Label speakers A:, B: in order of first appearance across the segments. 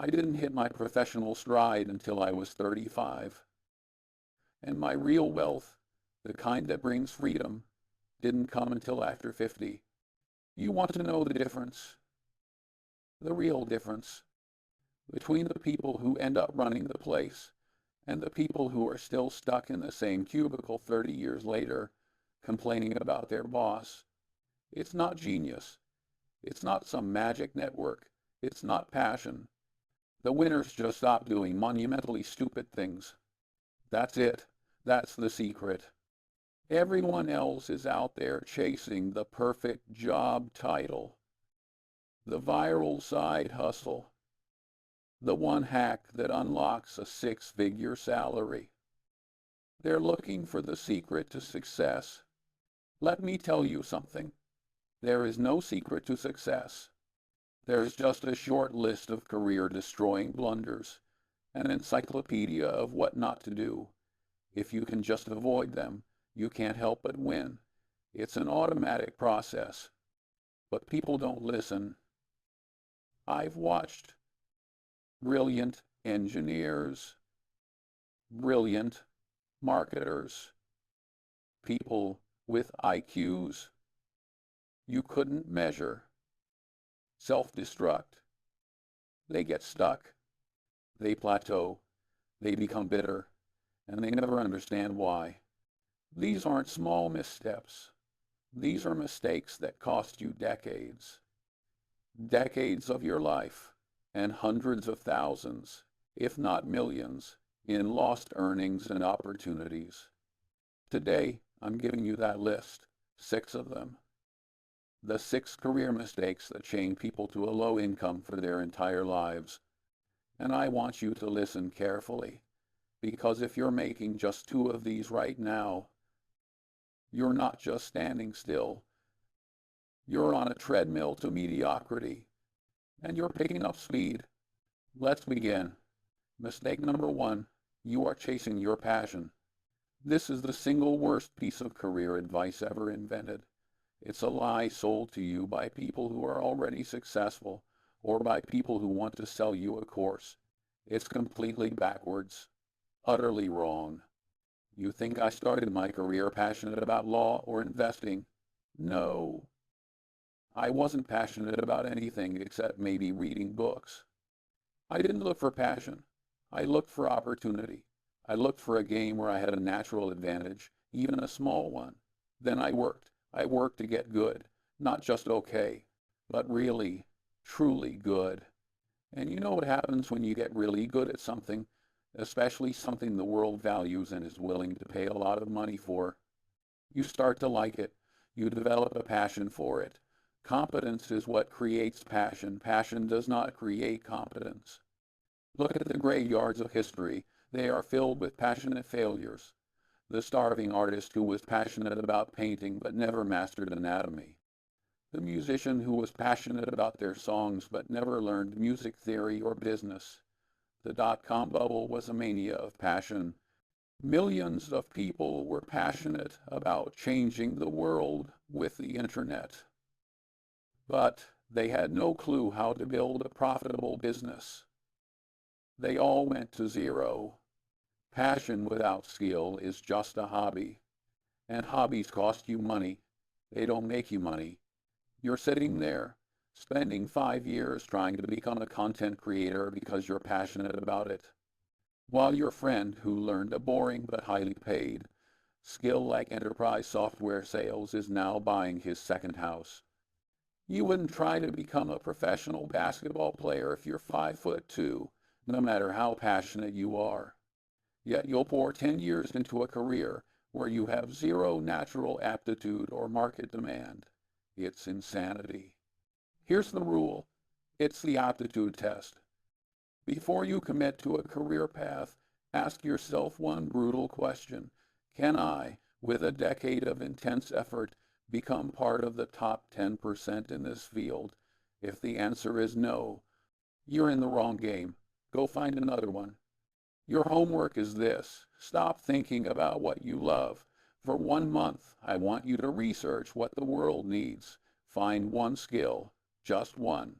A: I didn't hit my professional stride until I was 35. And my real wealth, the kind that brings freedom, didn't come until after 50. You want to know the difference? The real difference between the people who end up running the place and the people who are still stuck in the same cubicle 30 years later, complaining about their boss. It's not genius. It's not some magic network. It's not passion. The winners just stop doing monumentally stupid things. That's it. That's the secret. Everyone else is out there chasing the perfect job title, the viral side hustle, the one hack that unlocks a six-figure salary. They're looking for the secret to success. Let me tell you something. There is no secret to success. There's just a short list of career-destroying blunders, an encyclopedia of what not to do. If you can just avoid them, you can't help but win. It's an automatic process. But people don't listen. I've watched brilliant engineers, brilliant marketers, people with IQs you couldn't measure, self-destruct. They get stuck. They plateau. They become bitter. And they never understand why. These aren't small missteps. These are mistakes that cost you decades. Decades of your life, and hundreds of thousands, if not millions, in lost earnings and opportunities. Today, I'm giving you that list, 6 of them. The 6 career mistakes that chain people to a low income for their entire lives. And I want you to listen carefully, because if you're making just 2 of these right now, you're not just standing still. You're on a treadmill to mediocrity, and you're picking up speed. Let's begin. Mistake number 1, you are chasing your passion. This is the single worst piece of career advice ever invented. It's a lie sold to you by people who are already successful, or by people who want to sell you a course. It's completely backwards, utterly wrong. You think I started my career passionate about law or investing? No. I wasn't passionate about anything except maybe reading books. I didn't look for passion. I looked for opportunity. I looked for a game where I had a natural advantage, even a small one. Then I worked. I worked to get good. Not just okay, but really, truly good. And you know what happens when you get really good at something, especially something the world values and is willing to pay a lot of money for? You start to like it. You develop a passion for it. Competence is what creates passion. Passion does not create competence. Look at the graveyards of history. They are filled with passionate failures. The starving artist who was passionate about painting but never mastered anatomy. The musician who was passionate about their songs but never learned music theory or business. The dot-com bubble was a mania of passion. Millions of people were passionate about changing the world with the internet. But they had no clue how to build a profitable business. They all went to zero. Passion without skill is just a hobby. And hobbies cost you money. They don't make you money. You're sitting there, spending 5 years trying to become a content creator because you're passionate about it, while your friend who learned a boring but highly paid skill like enterprise software sales is now buying his second house. You wouldn't try to become a professional basketball player if you're 5'2", no matter how passionate you are. Yet you'll pour 10 years into a career where you have zero natural aptitude or market demand. It's insanity. Here's the rule. It's the aptitude test. Before you commit to a career path, ask yourself one brutal question. Can I, with a decade of intense effort, become part of the top 10% in this field? If the answer is no, you're in the wrong game. Go find another one. Your homework is this. Stop thinking about what you love. For 1 month, I want you to research what the world needs. Find one skill, just one,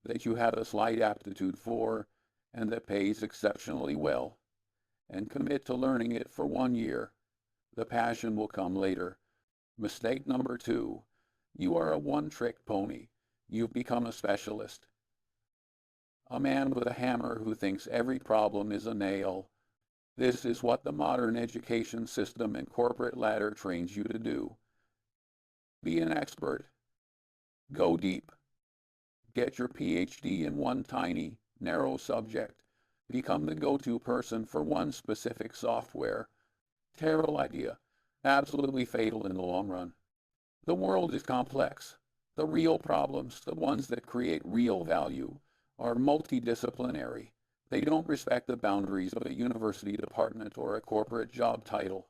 A: that you have a slight aptitude for, and that pays exceptionally well, and commit to learning it for 1 year. The passion will come later. Mistake number 2. You are a one-trick pony. You've become a specialist. A man with a hammer who thinks every problem is a nail. This is what the modern education system and corporate ladder trains you to do. Be an expert. Go deep. Get your PhD in one tiny, narrow subject. Become the go-to person for one specific software. Terrible idea. Absolutely fatal in the long run. The world is complex. The real problems, the ones that create real value, are multidisciplinary. They don't respect the boundaries of a university department or a corporate job title.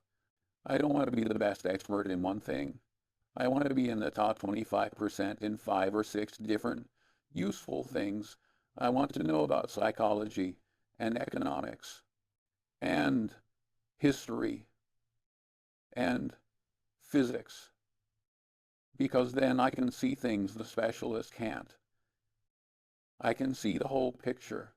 A: I don't want to be the best expert in one thing. I want to be in the top 25% in 5 or 6 different useful things. I want to know about psychology and economics and history and physics, because then I can see things the specialist can't. I can see the whole picture.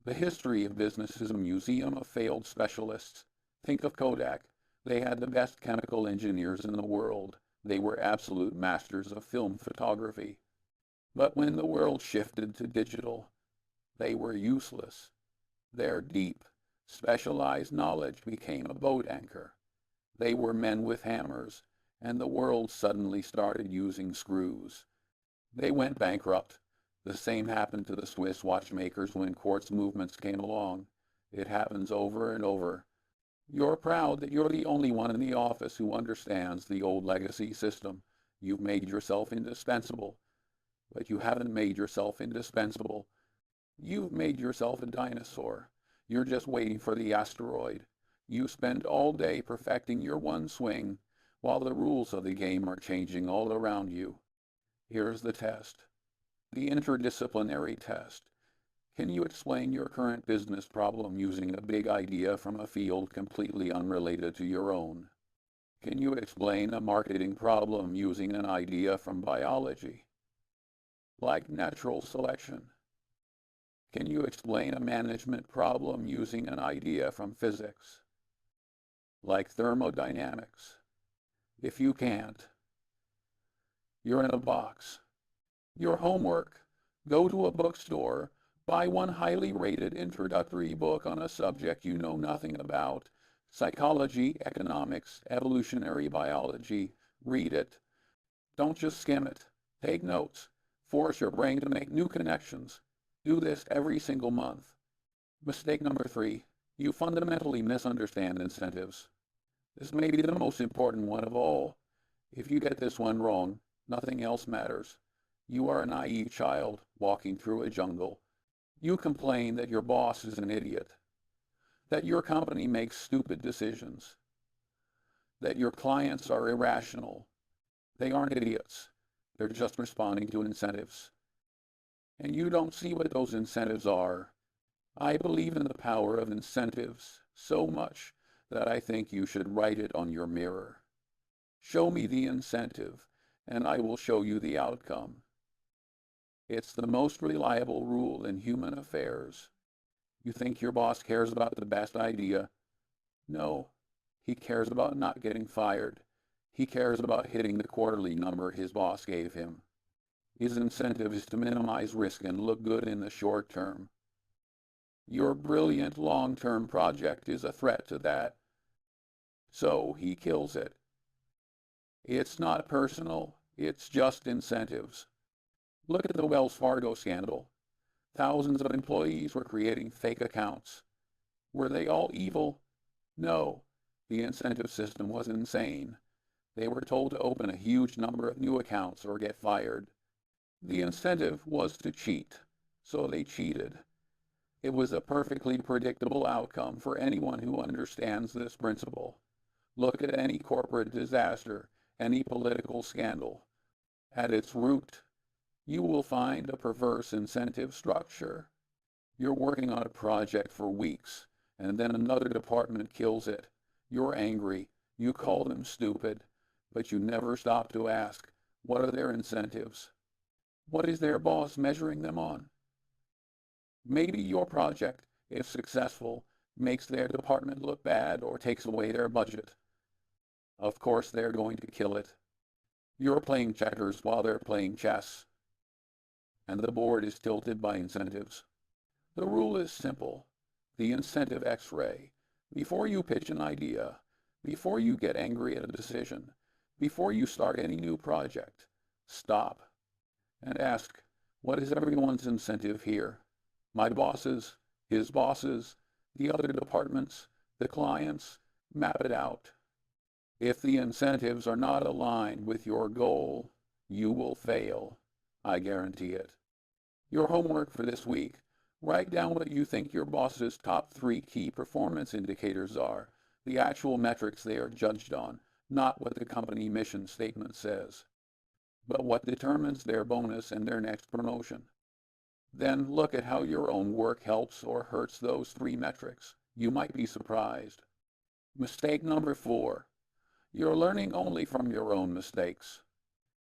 A: The history of business is a museum of failed specialists. Think of Kodak. They had the best chemical engineers in the world. They were absolute masters of film photography. But when the world shifted to digital, they were useless. Their deep, specialized knowledge became a boat anchor. They were men with hammers, and the world suddenly started using screws. They went bankrupt. The same happened to the Swiss watchmakers when quartz movements came along. It happens over and over. You're proud that you're the only one in the office who understands the old legacy system. You've made yourself indispensable. But you haven't made yourself indispensable. You've made yourself a dinosaur. You're just waiting for the asteroid. You spend all day perfecting your one swing, while the rules of the game are changing all around you. Here's the test. The interdisciplinary test. Can you explain your current business problem using a big idea from a field completely unrelated to your own? Can you explain a marketing problem using an idea from biology, like natural selection? Can you explain a management problem using an idea from physics, like thermodynamics? If you can't, you're in a box. Your homework: go to a bookstore, buy one highly rated introductory book on a subject you know nothing about, psychology, economics, evolutionary biology. Read it. Don't just skim it. Take notes. Force your brain to make new connections. Do this every single month. Mistake number 3. You fundamentally misunderstand incentives. This may be the most important one of all. If you get this one wrong, nothing else matters. You are a naive child walking through a jungle. You complain that your boss is an idiot, that your company makes stupid decisions, that your clients are irrational. They aren't idiots. They're just responding to incentives. And you don't see what those incentives are. I believe in the power of incentives so much that I think you should write it on your mirror. Show me the incentive, and I will show you the outcome. It's the most reliable rule in human affairs. You think your boss cares about the best idea? No, he cares about not getting fired. He cares about hitting the quarterly number his boss gave him. His incentive is to minimize risk and look good in the short term. Your brilliant long-term project is a threat to that. So he kills it. It's not personal, it's just incentives. Look at the Wells Fargo scandal. Thousands of employees were creating fake accounts. Were they all evil? No. The incentive system was insane. They were told to open a huge number of new accounts or get fired. The incentive was to cheat, so they cheated. It was a perfectly predictable outcome for anyone who understands this principle. Look at any corporate disaster, any political scandal. At its root, you will find a perverse incentive structure. You're working on a project for weeks, and then another department kills it. You're angry. You call them stupid, but you never stop to ask, what are their incentives? What is their boss measuring them on? Maybe your project, if successful, makes their department look bad or takes away their budget. Of course, they're going to kill it. You're playing checkers while they're playing chess, and the board is tilted by incentives. The rule is simple. The incentive X-ray. Before you pitch an idea, before you get angry at a decision, before you start any new project, stop and ask, what is everyone's incentive here? My bosses, his bosses, the other departments, the clients, map it out. If the incentives are not aligned with your goal, you will fail. I guarantee it. Your homework for this week: write down what you think your boss's top 3 key performance indicators are, the actual metrics they are judged on, not what the company mission statement says, but what determines their bonus and their next promotion. Then look at how your own work helps or hurts those 3 metrics. You might be surprised. Mistake number 4. You're learning only from your own mistakes.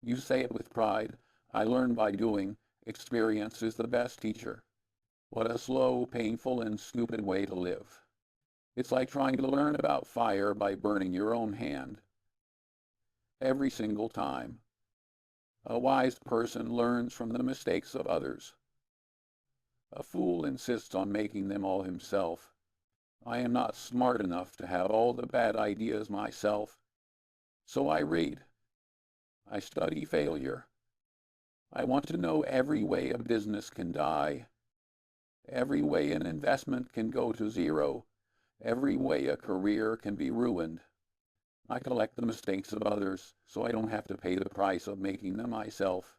A: You say it with pride. I learn by doing. Experience is the best teacher. What a slow, painful, and stupid way to live. It's like trying to learn about fire by burning your own hand. Every single time. A wise person learns from the mistakes of others. A fool insists on making them all himself. I am not smart enough to have all the bad ideas myself. So I read. I study failure. I want to know every way a business can die, every way an investment can go to zero, every way a career can be ruined. I collect the mistakes of others so I don't have to pay the price of making them myself.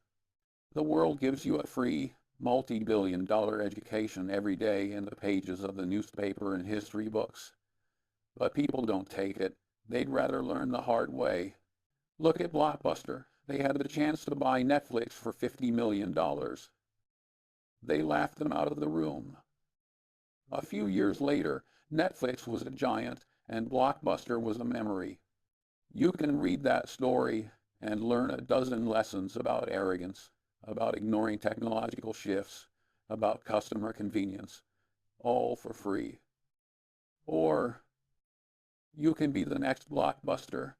A: The world gives you a free, multi-billion-dollar education every day in the pages of the newspaper and history books. But people don't take it. They'd rather learn the hard way. Look at Blockbuster. They had the chance to buy Netflix for $50 million. They laughed them out of the room. A few years later, Netflix was a giant and Blockbuster was a memory. You can read that story and learn a dozen lessons about arrogance, about ignoring technological shifts, about customer convenience, all for free. Or you can be the next Blockbuster.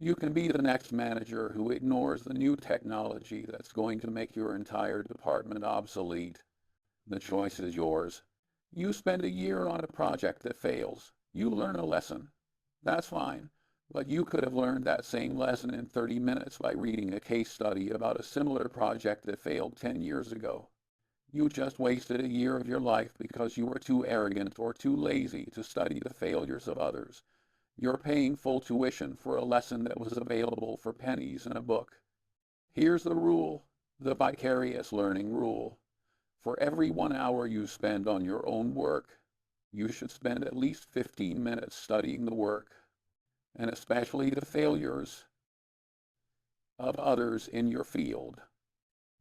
A: You can be the next manager who ignores the new technology that's going to make your entire department obsolete. The choice is yours. You spend a year on a project that fails. You learn a lesson. That's fine. But you could have learned that same lesson in 30 minutes by reading a case study about a similar project that failed 10 years ago. You just wasted a year of your life because you were too arrogant or too lazy to study the failures of others. You're paying full tuition for a lesson that was available for pennies in a book. Here's the rule, the vicarious learning rule. For every 1 hour you spend on your own work, you should spend at least 15 minutes studying the work, and especially the failures of others in your field.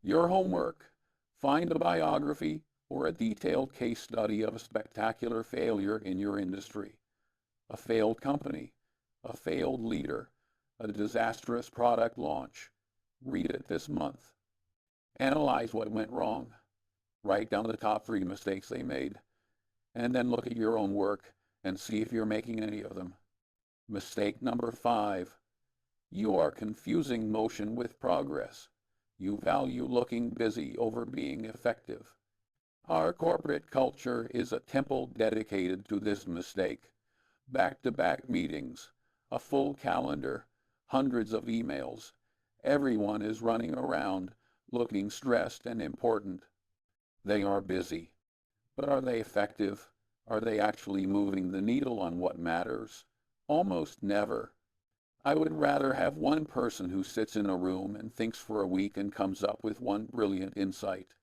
A: Your homework: find a biography or a detailed case study of a spectacular failure in your industry. A failed company, a failed leader, a disastrous product launch. Read it this month. Analyze what went wrong. Write down the top 3 mistakes they made, and then look at your own work and see if you're making any of them. Mistake number 5. You are confusing motion with progress. You value looking busy over being effective. Our corporate culture is a temple dedicated to this mistake. Back-to-back meetings, a full calendar, hundreds of emails. Everyone is running around, looking stressed and important. They are busy. But are they effective? Are they actually moving the needle on what matters? Almost never. I would rather have one person who sits in a room and thinks for a week and comes up with one brilliant insight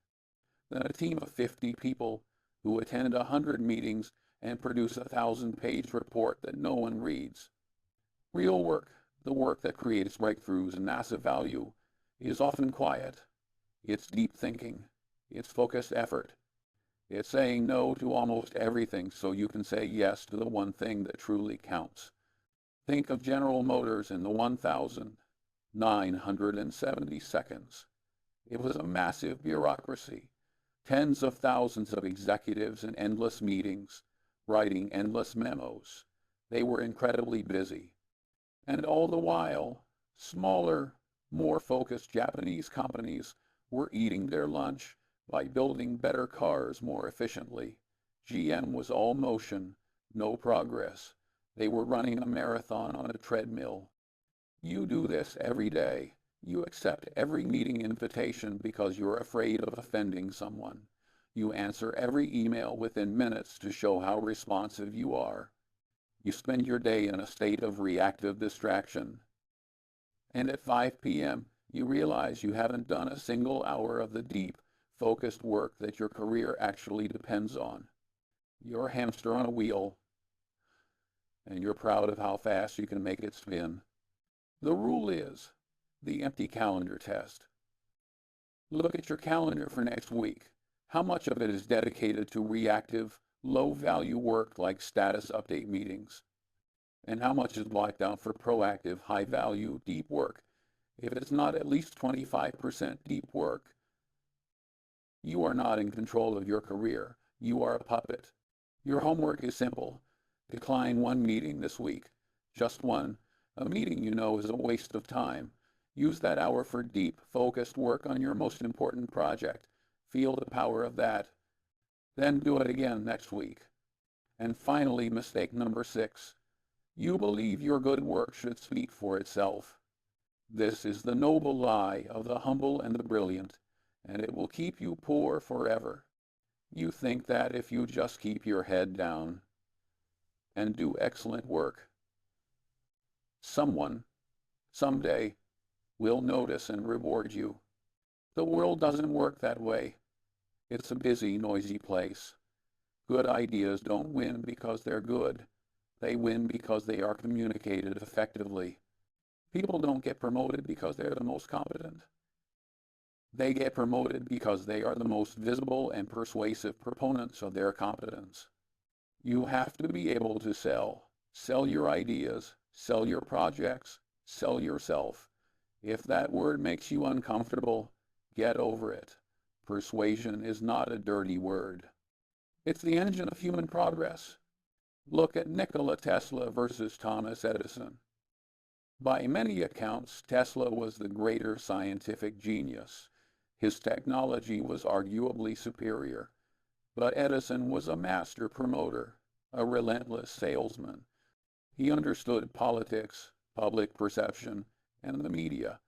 A: than a team of 50 people who attend 100 meetings and produce a 1,000-page report that no one reads. Real work, the work that creates breakthroughs and massive value, is often quiet. It's deep thinking. It's focused effort. It's saying no to almost everything so you can say yes to the one thing that truly counts. Think of General Motors in the 1,970 seconds. It was a massive bureaucracy. Tens of thousands of executives in endless meetings, writing endless memos. They were incredibly busy. And all the while, smaller, more focused Japanese companies were eating their lunch by building better cars more efficiently. GM was all motion, no progress. They were running a marathon on a treadmill. You do this every day. You accept every meeting invitation because you're afraid of offending someone. You answer every email within minutes to show how responsive you are. You spend your day in a state of reactive distraction. And at 5 p.m., you realize you haven't done a single hour of the deep, focused work that your career actually depends on. You're a hamster on a wheel, and you're proud of how fast you can make it spin. The rule is the empty calendar test. Look at your calendar for next week. How much of it is dedicated to reactive, low-value work like status update meetings? And how much is blocked out for proactive, high-value, deep work? If it's not at least 25% deep work, you are not in control of your career. You are a puppet. Your homework is simple. Decline one meeting this week. Just one. A meeting you know is a waste of time. Use that hour for deep, focused work on your most important project. Feel the power of that. Then do it again next week. And finally, mistake number 6. You believe your good work should speak for itself. This is the noble lie of the humble and the brilliant, and it will keep you poor forever. You think that if you just keep your head down and do excellent work, someone, someday, will notice and reward you. The world doesn't work that way. It's a busy, noisy place. Good ideas don't win because they're good. They win because they are communicated effectively. People don't get promoted because they're the most competent. They get promoted because they are the most visible and persuasive proponents of their competence. You have to be able to sell. Sell your ideas, sell your projects, sell yourself. If that word makes you uncomfortable, get over it. Persuasion is not a dirty word. It's the engine of human progress. Look at Nikola Tesla versus Thomas Edison. By many accounts, Tesla was the greater scientific genius. His technology was arguably superior. But Edison was a master promoter, a relentless salesman. He understood politics, public perception, and the media,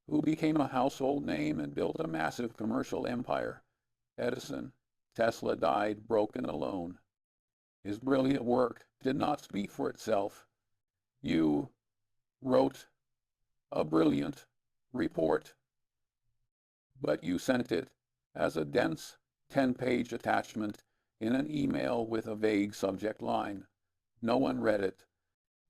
A: who became a household name and built a massive commercial empire. Edison, Tesla died broken alone. His brilliant work did not speak for itself. You wrote a brilliant report, but you sent it as a dense 10-page attachment in an email with a vague subject line. No one read it.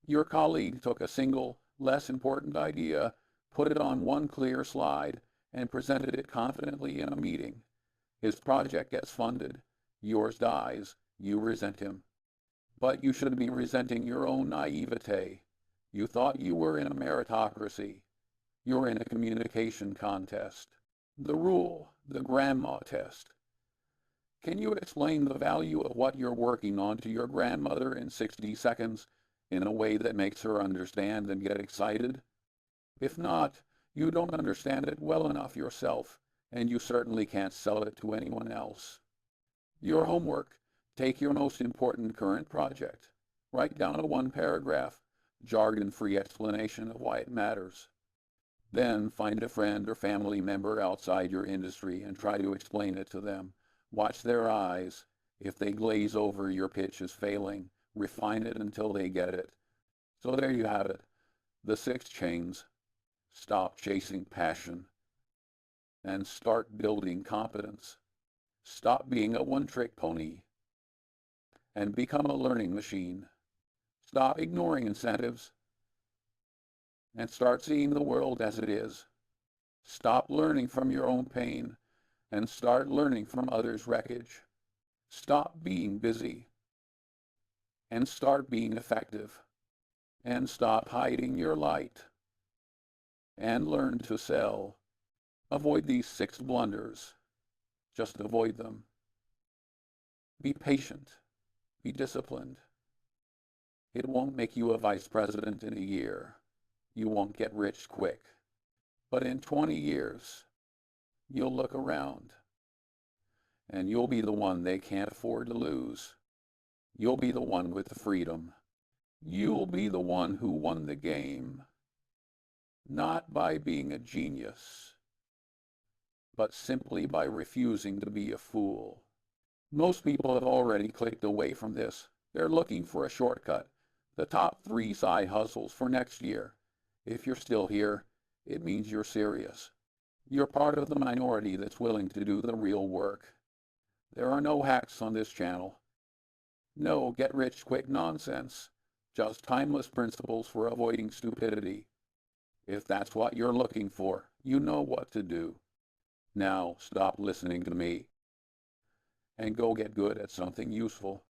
A: Your colleague took a single, less important idea, put it on one clear slide, and presented it confidently in a meeting. His project gets funded. Yours dies. You resent him. But you should be resenting your own naivete. You thought you were in a meritocracy. You're in a communication contest. The rule, the grandma test. Can you explain the value of what you're working on to your grandmother in 60 seconds in a way that makes her understand and get excited? If not, you don't understand it well enough yourself, and you certainly can't sell it to anyone else. Your homework. Take your most important current project. Write down a 1-paragraph, jargon-free explanation of why it matters. Then find a friend or family member outside your industry and try to explain it to them. Watch their eyes. If they glaze over your pitch is failing, refine it until they get it. So there you have it. The 6 chains. Stop chasing passion and start building competence. Stop being a one-trick pony and become a learning machine. Stop ignoring incentives and start seeing the world as it is. Stop learning from your own pain and start learning from others' wreckage. Stop being busy and start being effective. And stop hiding your light and learn to sell. Avoid these 6 blunders. Just avoid them. Be patient. Be disciplined. It won't make you a vice president in a year. You won't get rich quick. But in 20 years, you'll look around, and you'll be the one they can't afford to lose. You'll be the one with the freedom. You'll be the one who won the game. Not by being a genius, but simply by refusing to be a fool. Most people have already clicked away from this. They're looking for a shortcut. The top 3 side hustles for next year. If you're still here, it means you're serious. You're part of the minority that's willing to do the real work. There are no hacks on this channel. No get-rich-quick nonsense. Just timeless principles for avoiding stupidity. If that's what you're looking for, you know what to do. Now stop listening to me and go get good at something useful.